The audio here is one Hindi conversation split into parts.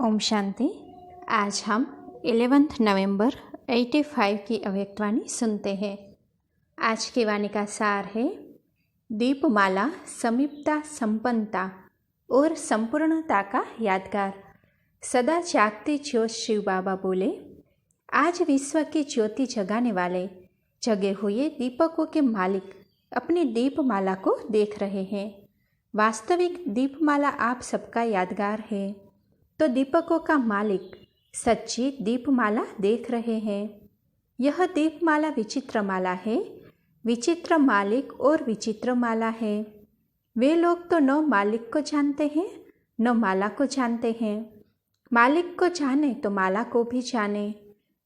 ओम शांति। आज हम 11 नवंबर 85 की अव्यक्तवाणी सुनते हैं। आज की वाणी का सार है, दीपमाला समीपता, संपन्नता और संपूर्णता का यादगार। सदा जागते ज्योत शिव बाबा बोले, आज विश्व की ज्योति जगाने वाले जगे हुए दीपकों के मालिक अपनी दीपमाला को देख रहे हैं। वास्तविक दीपमाला आप सबका यादगार है, तो दीपकों का मालिक सच्ची दीपमाला देख रहे हैं। यह दीपमाला विचित्र माला है, विचित्र मालिक और विचित्र माला है। वे लोग तो न मालिक को जानते हैं न माला को जानते हैं। मालिक को जाने तो माला को भी जाने।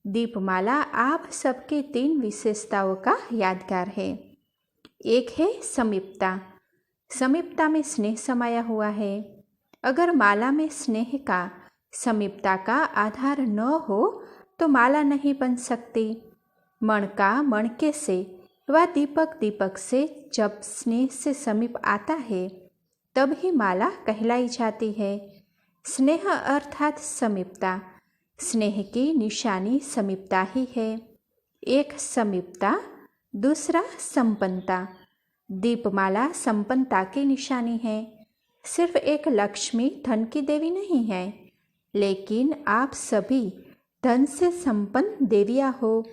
दीपमाला आप सबकी 3 विशेषताओं का यादगार है। एक है समीपता। समीपता में स्नेह समाया हुआ है। अगर माला में स्नेह का, समीपता का आधार न हो तो माला नहीं बन सकती। मण का मणके से व दीपक दीपक से जब स्नेह से समीप आता है तब ही माला कहलाई जाती है। स्नेह अर्थात समीपता। स्नेह की निशानी समीपता ही है। एक समीपता, दूसरा संपन्नता। दीपमाला संपन्नता की निशानी है। सिर्फ एक लक्ष्मी धन की देवी नहीं है, लेकिन आप सभी धन से संपन्न देवियाँ हो।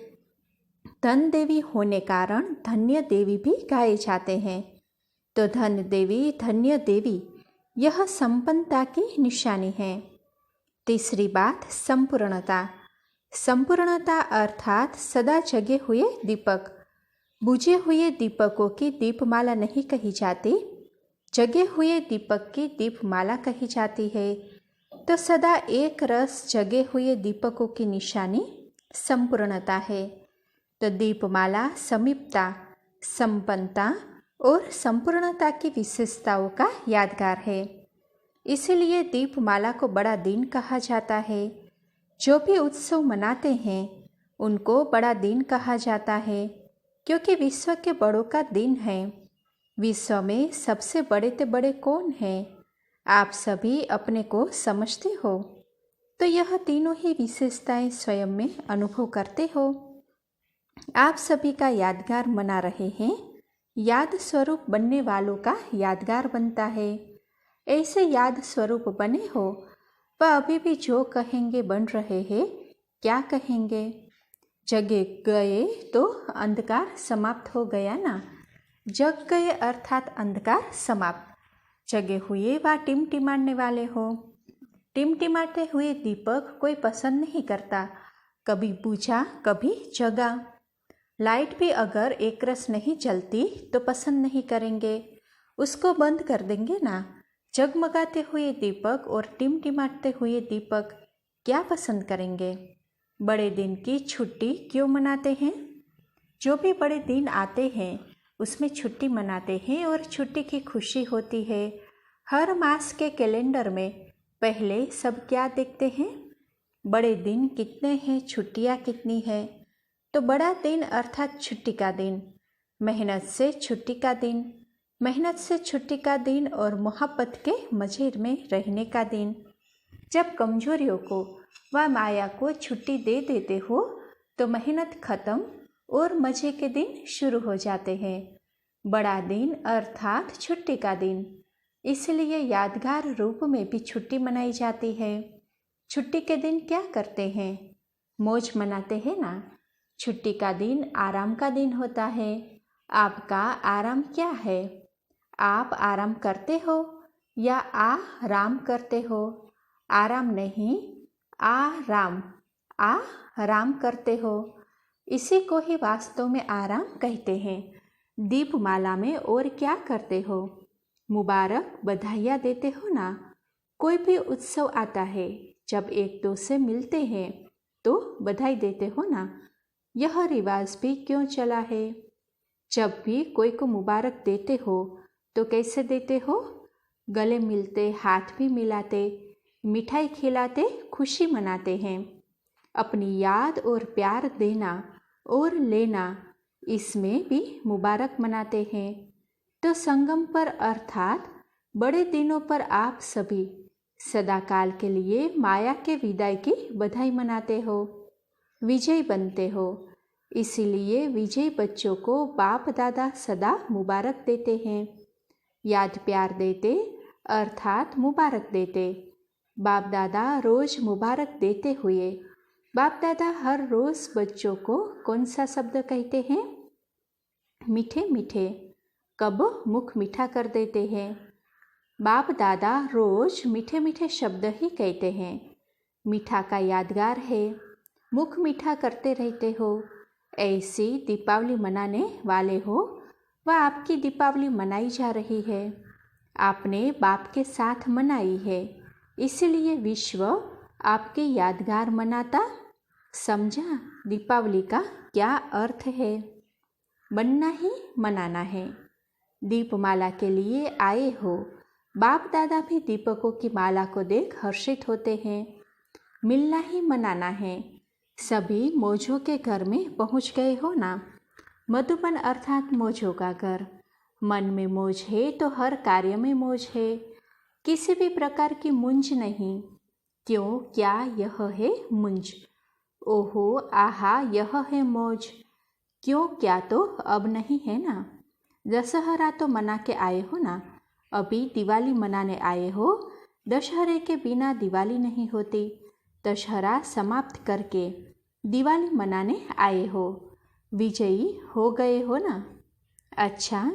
धन देवी होने कारण धन्य देवी भी गाए जाते हैं। तो धन देवी, धन्य देवी, यह संपन्नता की निशानी है। तीसरी बात, संपूर्णता। संपूर्णता अर्थात सदा जगे हुए दीपक। बुझे हुए दीपकों की दीपमाला नहीं कही जाती, जगे हुए दीपक की दीपमाला कही जाती है। तो सदा एक रस जगे हुए दीपकों की निशानी संपूर्णता है। तो दीपमाला समीपता, संपन्नता और संपूर्णता की विशेषताओं का यादगार है। इसलिए दीपमाला को बड़ा दिन कहा जाता है। जो भी उत्सव मनाते हैं उनको बड़ा दिन कहा जाता है, क्योंकि विश्व के बड़ों का दिन है। विश्व में सबसे बड़े ते बड़े कौन हैं? आप सभी अपने को समझते हो, तो यह तीनों ही विशेषताएं स्वयं में अनुभव करते हो। आप सभी का यादगार मना रहे हैं। याद स्वरूप बनने वालों का यादगार बनता है। ऐसे याद स्वरूप बने हो, वह अभी भी जो कहेंगे बन रहे हैं। क्या कहेंगे? जगे गए तो अंधकार समाप्त हो गया ना। जग गए अर्थात अंधकार समाप्त। जगे हुए व टिमटिमाने वाले हो। टिमटिमाते हुए दीपक कोई पसंद नहीं करता, कभी बुझा कभी जगा। लाइट भी अगर एक रस नहीं जलती तो पसंद नहीं करेंगे, उसको बंद कर देंगे ना। जगमगाते हुए दीपक और टिमटिमाते हुए दीपक क्या पसंद करेंगे? बड़े दिन की छुट्टी क्यों मनाते हैं? जो भी बड़े दिन आते हैं उसमें छुट्टी मनाते हैं और छुट्टी की खुशी होती है। हर मास के कैलेंडर में पहले सब क्या देखते हैं? बड़े दिन कितने हैं, छुट्टियाँ कितनी है। तो बड़ा दिन अर्थात छुट्टी का दिन, मेहनत से छुट्टी का दिन, मेहनत से छुट्टी का दिन और मोहब्बत के मजे में रहने का दिन। जब कमजोरियों को व माया को छुट्टी दे देते हो तो मेहनत खत्म और मजे के दिन शुरू हो जाते हैं। बड़ा दिन अर्थात छुट्टी का दिन, इसलिए यादगार रूप में भी छुट्टी मनाई जाती है। छुट्टी के दिन क्या करते हैं? मौज मनाते हैं ना। छुट्टी का दिन आराम का दिन होता है। आपका आराम क्या है? आप आराम करते हो या आराम करते हो? आराम नहीं, आराम करते हो। इसी को ही वास्तव में आराम कहते हैं। दीपमाला में और क्या करते हो? मुबारक, बधाइयाँ देते हो ना। कोई भी उत्सव आता है, जब एक दो से मिलते हैं तो बधाई देते हो ना। यह रिवाज भी क्यों चला है? जब भी कोई को मुबारक देते हो तो कैसे देते हो? गले मिलते, हाथ भी मिलाते, मिठाई खिलाते, खुशी मनाते हैं। अपनी याद और प्यार देना और लेना, इसमें भी मुबारक मनाते हैं। तो संगम पर अर्थात बड़े दिनों पर आप सभी सदाकाल के लिए माया के विदाई की बधाई मनाते हो, विजयी बनते हो। इसीलिए विजयी बच्चों को बाप दादा सदा मुबारक देते हैं। याद प्यार देते अर्थात मुबारक देते। बाप दादा रोज मुबारक देते हुए बाप दादा हर रोज बच्चों को कौन सा शब्द कहते हैं? मीठे मीठे। कब मुख मीठा कर देते हैं। बाप दादा रोज मीठे मीठे शब्द ही कहते हैं। मीठा का यादगार है, मुख मीठा करते रहते हो। ऐसी दीपावली मनाने वाले हो, वह आपकी दीपावली मनाई जा रही है। आपने बाप के साथ मनाई है, इसलिए विश्व आपके यादगार मनाता। समझा दीपावली का क्या अर्थ है? बनना ही मनाना है। दीपमाला के लिए आए हो। बाप दादा भी दीपकों की माला को देख हर्षित होते हैं। मिलना ही मनाना है। सभी मौजों के घर में पहुंच गए हो ना। मधुबन अर्थात मौजों का घर। मन में मौज है तो हर कार्य में मौज है। किसी भी प्रकार की मुंज नहीं। क्यों, क्या, यह है मुंज। ओहो आहा, यह है मौज। क्यों, क्या तो अब नहीं है ना। दशहरा तो मना के आए हो ना। अभी दिवाली मनाने आए हो। दशहरे के बिना दिवाली नहीं होती। दशहरा समाप्त करके दिवाली मनाने आए हो। विजयी हो गए हो ना। अच्छा,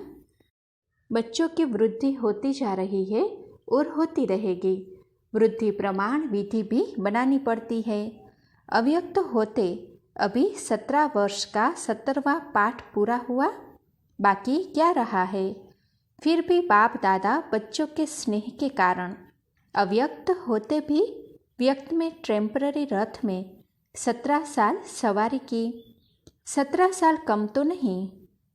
बच्चों की वृद्धि होती जा रही है और होती रहेगी। वृद्धि प्रमाण विधि भी बनानी पड़ती है। अव्यक्त होते अभी 17 वर्ष का 17वां पाठ पूरा हुआ। बाकी क्या रहा है? फिर भी बाप दादा बच्चों के स्नेह के कारण अव्यक्त होते भी व्यक्त में टेम्पररी रथ में 17 साल सवारी की। 17 साल कम तो नहीं।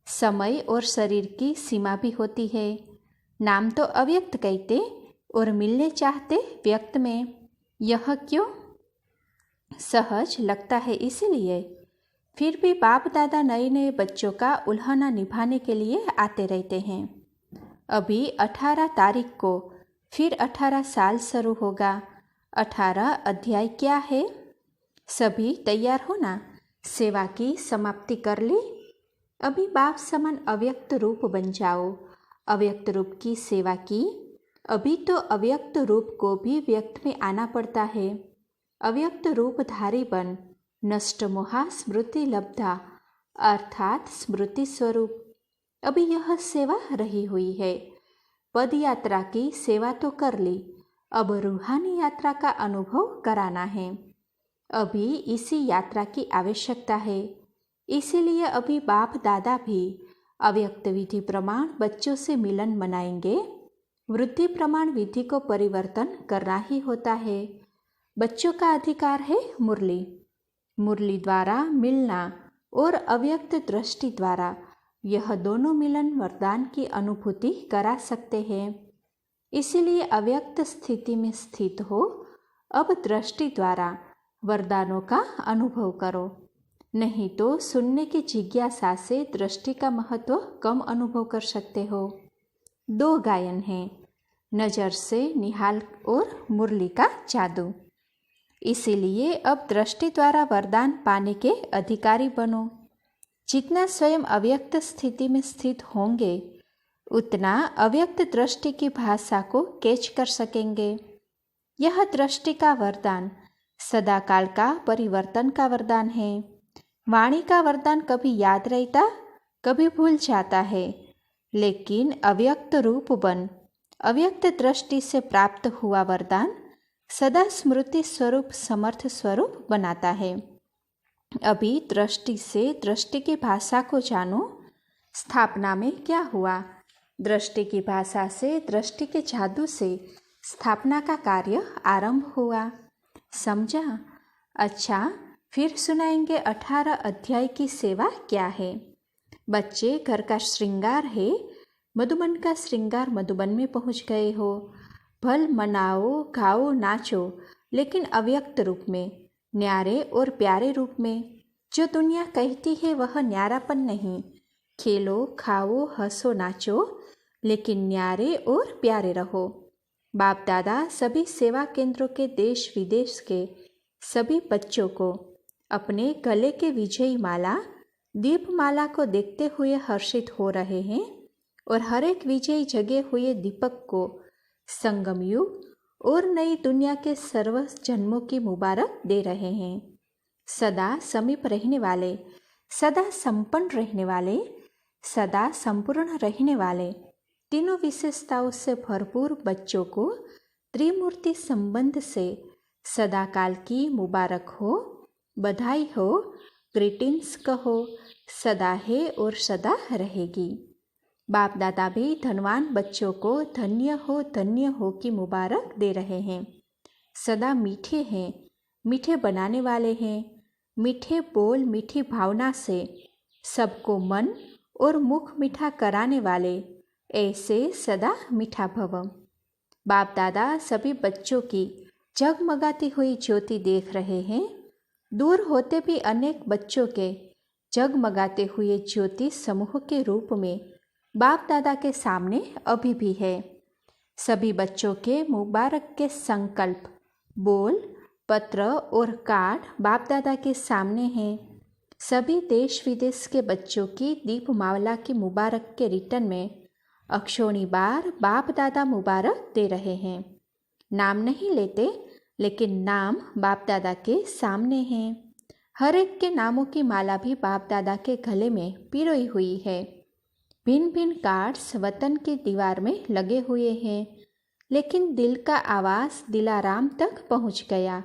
समय और शरीर की सीमा भी होती है। नाम तो अव्यक्त कहते और मिलने चाहते व्यक्त में। यह क्यों? सहज लगता है इसीलिए। फिर भी बाप दादा नए नए बच्चों का उल्हाना निभाने के लिए आते रहते हैं। अभी 18 तारीख को फिर 18 साल शुरू होगा। 18 अध्याय क्या है? सभी तैयार हो ना। सेवा की समाप्ति कर ली। अभी बाप समान अव्यक्त रूप बन जाओ। अव्यक्त रूप की सेवा की। अभी तो अव्यक्त रूप को भी व्यक्त में आना पड़ता है। अव्यक्त रूपधारी बन नष्ट मोहा स्मृति लब्धा अर्थात स्मृति स्वरूप। अभी यह सेवा रही हुई है। पद यात्रा की सेवा तो कर ली। अब रूहानी यात्रा का अनुभव कराना है। अभी इसी यात्रा की आवश्यकता है। इसीलिए अभी बाप दादा भी अव्यक्त विधि प्रमाण बच्चों से मिलन मनाएंगे। वृद्धि प्रमाण विधि को परिवर्तन करना ही होता है। बच्चों का अधिकार है मुरली। मुरली द्वारा मिलना और अव्यक्त दृष्टि द्वारा यह दोनों मिलन वरदान की अनुभूति करा सकते हैं। इसीलिए अव्यक्त स्थिति में स्थित हो। अब दृष्टि द्वारा वरदानों का अनुभव करो। नहीं तो सुनने की जिज्ञासा से दृष्टि का महत्व कम अनुभव कर सकते हो। 2 गायन हैं, नज़र से निहाल और मुरली का जादू। इसीलिए अब दृष्टि द्वारा वरदान पाने के अधिकारी बनो। जितना स्वयं अव्यक्त स्थिति में स्थित होंगे उतना अव्यक्त दृष्टि की भाषा को कैच कर सकेंगे। यह दृष्टि का वरदान सदाकाल का परिवर्तन का वरदान है। वाणी का वरदान कभी याद रहता, कभी भूल जाता है। लेकिन अव्यक्त रूप बन अव्यक्त दृष्टि से प्राप्त हुआ वरदान सदा स्मृति स्वरूप समर्थ स्वरूप बनाता है। अभी दृष्टि से दृष्टि की भाषा को जानो। स्थापना में क्या हुआ? दृष्टि की भाषा से दृष्टि के जादू से स्थापना का कार्य आरंभ हुआ। समझा? अच्छा, फिर सुनाएंगे 18 अध्याय की सेवा क्या है। बच्चे घर का श्रृंगार है। मधुबन का श्रृंगार मधुबन में पहुंच गए हो। भल मनाओ, गाओ, नाचो, लेकिन अव्यक्त रूप में, न्यारे और प्यारे रूप में। जो दुनिया कहती है वह न्यारापन नहीं। खेलो, खाओ, हंसो, नाचो, लेकिन न्यारे और प्यारे रहो। बाप दादा सभी सेवा केंद्रों के देश विदेश के सभी बच्चों को अपने गले के विजयी माला दीपमाला को देखते हुए हर्षित हो रहे हैं और हर एक विजयी जगे हुए दीपक को संगम युग और नई दुनिया के सर्व जन्मों की मुबारक दे रहे हैं। सदा समीप रहने वाले, सदा संपन्न रहने वाले, सदा संपूर्ण रहने वाले तीनों विशेषताओं से भरपूर बच्चों को त्रिमूर्ति संबंध से सदा काल की मुबारक हो, बधाई हो, ग्रीटिंग्स कहो, सदा है और सदा रहेगी। बाप दादा भी धनवान बच्चों को धन्य हो की मुबारक दे रहे हैं। सदा मीठे हैं, मीठे बनाने वाले हैं, मीठे बोल मीठी भावना से सबको मन और मुख मीठा कराने वाले ऐसे सदा मीठा भव। बाप दादा सभी बच्चों की जगमगाती हुई ज्योति देख रहे हैं। दूर होते भी अनेक बच्चों के जगमगाते हुए ज्योति समूह के रूप में बाप दादा के सामने अभी भी है। सभी बच्चों के मुबारक के संकल्प, बोल, पत्र और कार्ड बाप दादा के सामने हैं। सभी देश विदेश के बच्चों की दीपमाला की मुबारक के रिटर्न में अक्षोणी बार बाप दादा मुबारक दे रहे हैं। नाम नहीं लेते, लेकिन नाम बाप दादा के सामने हैं। हर एक के नामों की माला भी बाप दादा के गले में पिरोई हुई है। भिन्न भिन्न कार्ड्स वतन की दीवार में लगे हुए हैं, लेकिन दिल का आवाज़ दिलाराम तक पहुंच गया।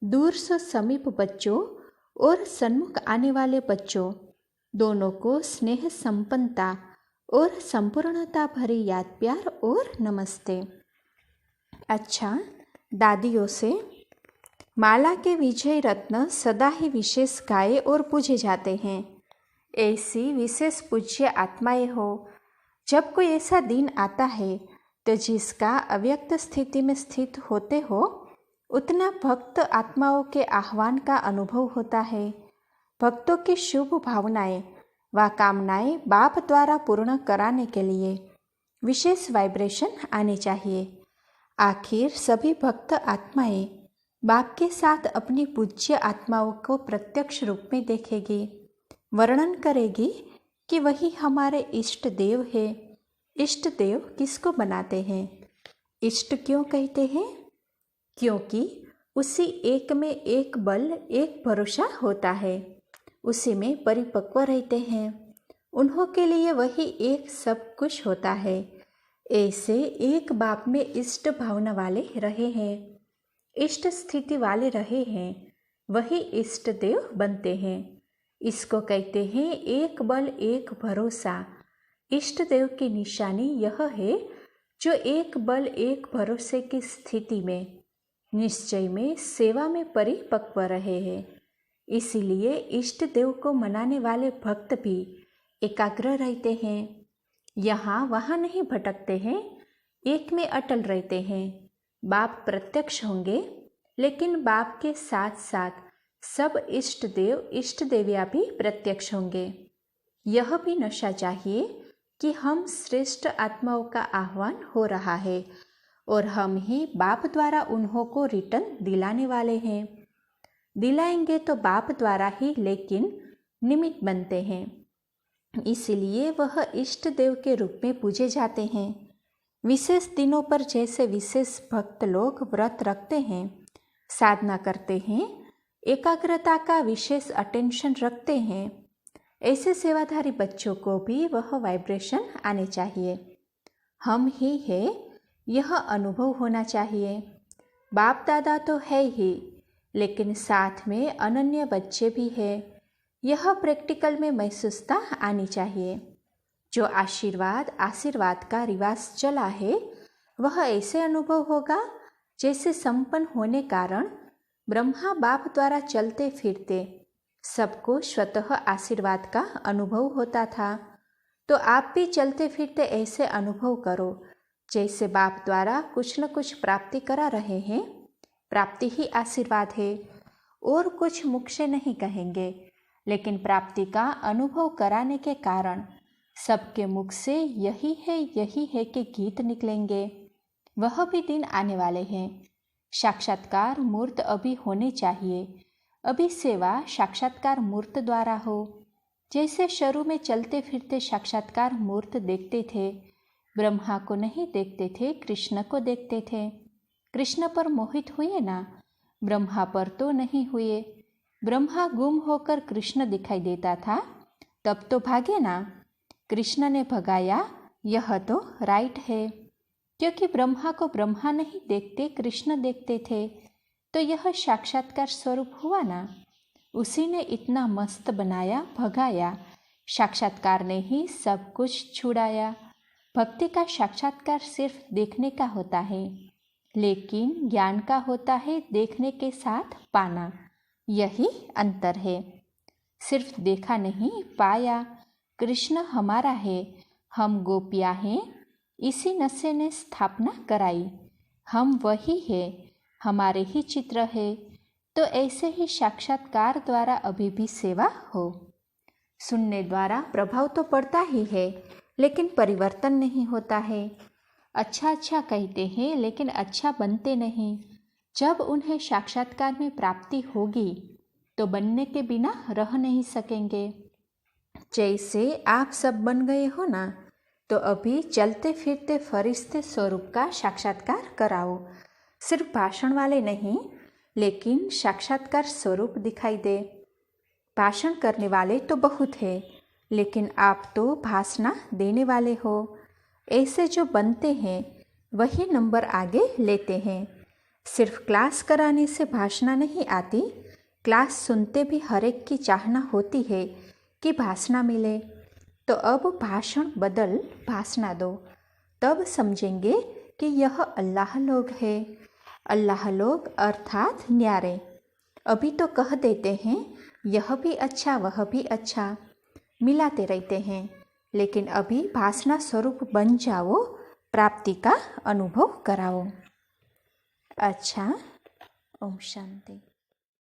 दूर से समीप बच्चों और सन्मुख आने वाले बच्चों दोनों को स्नेह संपन्नता और संपूर्णता भरी याद प्यार और नमस्ते। अच्छा, दादियों से माला के विजय रत्न सदा ही विशेष गाए और पूजे जाते हैं। ऐसी विशेष पूज्य आत्माएं हो। जब कोई ऐसा दिन आता है तो जिसका अव्यक्त स्थिति में स्थित होते हो उतना भक्त आत्माओं के आह्वान का अनुभव होता है। भक्तों की शुभ भावनाएं व कामनाएं बाप द्वारा पूर्ण कराने के लिए विशेष वाइब्रेशन आने चाहिए। आखिर सभी भक्त आत्माएं बाप के साथ अपनी पूज्य आत्माओं को प्रत्यक्ष रूप में देखेगी, वर्णन करेगी कि वही हमारे इष्ट देव है। इष्ट देव किसको बनाते हैं? इष्ट क्यों कहते हैं? क्योंकि उसी एक में एक बल, एक भरोसा होता है, उसी में परिपक्व रहते हैं। उन्हों के लिए वही एक सब कुछ होता है। ऐसे एक बाप में इष्ट भावना वाले रहे हैं, इष्ट स्थिति वाले रहे हैं, वही इष्ट देव बनते हैं। इसको कहते हैं एक बल एक भरोसा। इष्ट देव की निशानी यह है जो एक बल एक भरोसे की स्थिति में, निश्चय में, सेवा में परिपक्व रहे हैं। इसीलिए इष्ट देव को मनाने वाले भक्त भी एकाग्र रहते हैं, यहाँ वहाँ नहीं भटकते हैं, एक में अटल रहते हैं। बाप प्रत्यक्ष होंगे, लेकिन बाप के साथ साथ सब इष्ट देव इष्ट देवियाँ भी प्रत्यक्ष होंगे। यह भी नशा चाहिए कि हम श्रेष्ठ आत्माओं का आह्वान हो रहा है और हम ही बाप द्वारा उन्हों को रिटर्न दिलाने वाले हैं। दिलाएंगे तो बाप द्वारा ही, लेकिन निमित्त बनते हैं। इसीलिए वह इष्ट देव के रूप में पूजे जाते हैं। विशेष दिनों पर जैसे विशेष भक्त लोग व्रत रखते हैं, साधना करते हैं, एकाग्रता का विशेष अटेंशन रखते हैं, ऐसे सेवाधारी बच्चों को भी वह वाइब्रेशन आने चाहिए। हम ही है, यह अनुभव होना चाहिए। बाप दादा तो है ही, लेकिन साथ में अनन्य बच्चे भी हैं। यह प्रैक्टिकल में महसूसता आनी चाहिए। जो आशीर्वाद का रिवाज चला है, वह ऐसे अनुभव होगा जैसे संपन्न होने कारण ब्रह्मा बाप द्वारा चलते फिरते सबको स्वतः आशीर्वाद का अनुभव होता था। तो आप भी चलते फिरते ऐसे अनुभव करो जैसे बाप द्वारा कुछ न कुछ प्राप्ति करा रहे हैं। प्राप्ति ही आशीर्वाद है, और कुछ मुख से नहीं कहेंगे, लेकिन प्राप्ति का अनुभव कराने के कारण सबके मुख से यही है के गीत निकलेंगे। वह भी दिन आने वाले हैं। साक्षात्कार मूर्त अभी होने चाहिए। अभी सेवा साक्षात्कार मूर्त द्वारा हो। जैसे शुरू में चलते फिरते साक्षात्कार मूर्त देखते थे, ब्रह्मा को नहीं देखते थे, कृष्ण को देखते थे। कृष्ण पर मोहित हुए ना, ब्रह्मा पर तो नहीं हुए। ब्रह्मा गुम होकर कृष्ण दिखाई देता था, तब तो भागे ना। कृष्ण ने भगाया, यह तो राइट है। क्योंकि ब्रह्मा को ब्रह्मा नहीं देखते, कृष्ण देखते थे, तो यह साक्षात्कार स्वरूप हुआ ना। उसी ने इतना मस्त बनाया, भगाया। साक्षात्कार ने ही सब कुछ छुड़ाया। भक्ति का साक्षात्कार सिर्फ देखने का होता है, लेकिन ज्ञान का होता है देखने के साथ पाना। यही अंतर है। सिर्फ देखा नहीं, पाया। कृष्ण हमारा है, हम गोपियाँ हैं। इसी नशे ने स्थापना कराई। हम वही है, हमारे ही चित्र है। तो ऐसे ही साक्षात्कार द्वारा अभी भी सेवा हो। सुनने द्वारा प्रभाव तो पड़ता ही है, लेकिन परिवर्तन नहीं होता है। अच्छा अच्छा कहते हैं, लेकिन अच्छा बनते नहीं। जब उन्हें साक्षात्कार में प्राप्ति होगी, तो बनने के बिना रह नहीं सकेंगे। जैसे आप सब बन गए हो ना, तो अभी चलते फिरते फरिश्ते स्वरूप का साक्षात्कार कराओ। सिर्फ भाषण वाले नहीं, लेकिन साक्षात्कार स्वरूप दिखाई दे। भाषण करने वाले तो बहुत है, लेकिन आप तो भाषण देने वाले हो। ऐसे जो बनते हैं वही नंबर आगे लेते हैं। सिर्फ क्लास कराने से भाषण नहीं आती, क्लास सुनते भी हर एक की चाहना होती है कि भाषण मिले। तो अब भाषण बदल भाषण दो, तब समझेंगे कि यह अल्लाह लोग है। अल्लाह लोग अर्थात न्यारे। अभी तो कह देते हैं यह भी अच्छा, वह भी अच्छा, मिलाते रहते हैं। लेकिन अभी भाषण स्वरूप बन जाओ, प्राप्ति का अनुभव कराओ। अच्छा, ओम शांति।